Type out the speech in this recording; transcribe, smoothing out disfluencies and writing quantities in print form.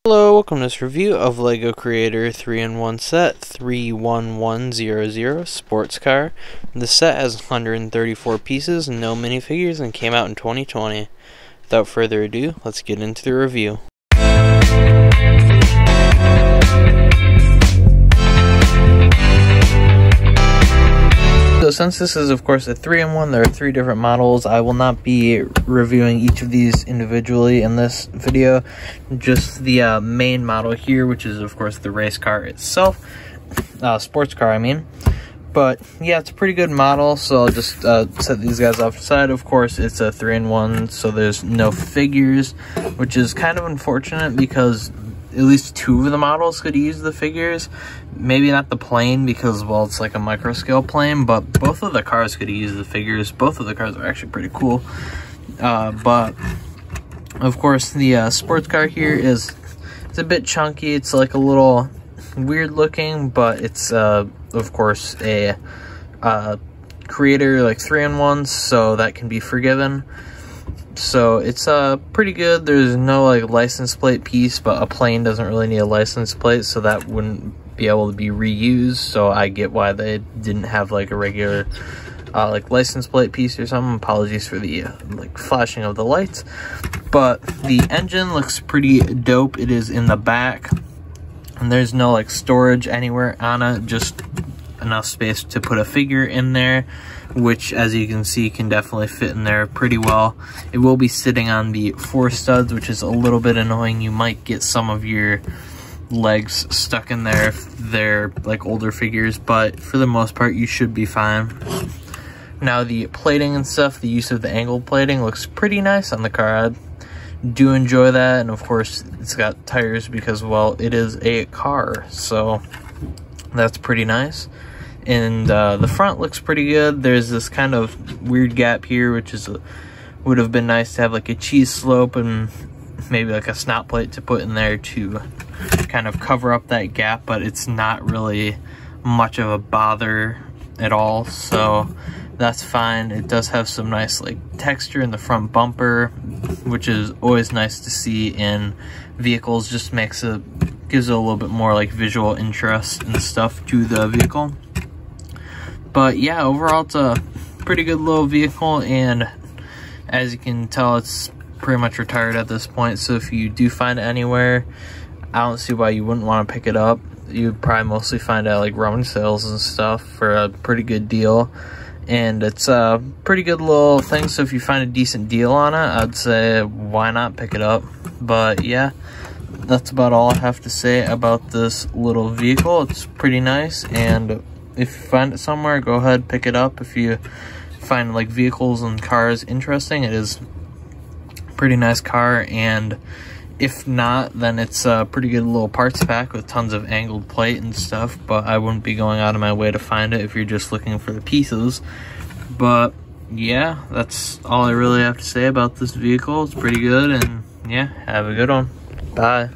Hello, welcome to this review of LEGO Creator 3-in-1 set 31100 sports car. The set has 134 pieces, no minifigures, and came out in 2020. Without further ado, let's get into the review. So since this is of course a 3-in-1, there are 3 different models. I will not be reviewing each of these individually in this video. Just the main model here, which is of course the race car itself. Sports car, I mean. But yeah, it's a pretty good model, so I'll just set these guys off to the side. Of course, it's a 3-in-1, so there's no figures, which is kind of unfortunate because at least 2 of the models could use the figures. Maybe not the plane because, well, it's like a micro scale plane, but both of the cars could use the figures. Both of the cars are actually pretty cool. But of course, the sports car here it's a bit chunky. It's like a little weird looking, but it's of course a Creator like 3-in-1, so that can be forgiven. So it's pretty good. There's no like license plate piece, but a plane doesn't really need a license plate, so that wouldn't be able to be reused. So I get why they didn't have like a regular like license plate piece or something. Apologies for the like flashing of the lights, but the engine looks pretty dope. It is in the back, and there's no like storage anywhere on it, just enough space to put a figure in there, which as you can see can definitely fit in there pretty well. It will be sitting on the 4 studs, which is a little bit annoying. You might get some of your legs stuck in there if they're like older figures, but for the most part you should be fine. Now the plating and stuff, the use of the angled plating looks pretty nice on the car. I do enjoy that, and of course it's got tires because, well, it is a car, so that's pretty nice. And the front looks pretty good. There's this kind of weird gap here, which is would have been nice to have like a cheese slope and maybe like a snot plate to put in there to kind of cover up that gap, but it's not really much of a bother at all, so that's fine. It does have some nice like texture in the front bumper, which is always nice to see in vehicles. Just gives it a little bit more like visual interest and stuff to the vehicle. But yeah, overall it's a pretty good little vehicle, and as you can tell, it's pretty much retired at this point. So if you do find it anywhere, I don't see why you wouldn't want to pick it up. You'd probably mostly find it at like rummage sales and stuff for a pretty good deal. And it's a pretty good little thing, so if you find a decent deal on it, I'd say why not pick it up. But yeah, that's about all I have to say about this little vehicle. It's pretty nice, and if you find it somewhere, go ahead, pick it up. If you find like vehicles and cars interesting, it is a pretty nice car. And if not, then it's a pretty good little parts pack with tons of angled plate and stuff, but I wouldn't be going out of my way to find it if you're just looking for the pieces. But yeah, that's all I really have to say about this vehicle. It's pretty good, and yeah, have a good one. Bye.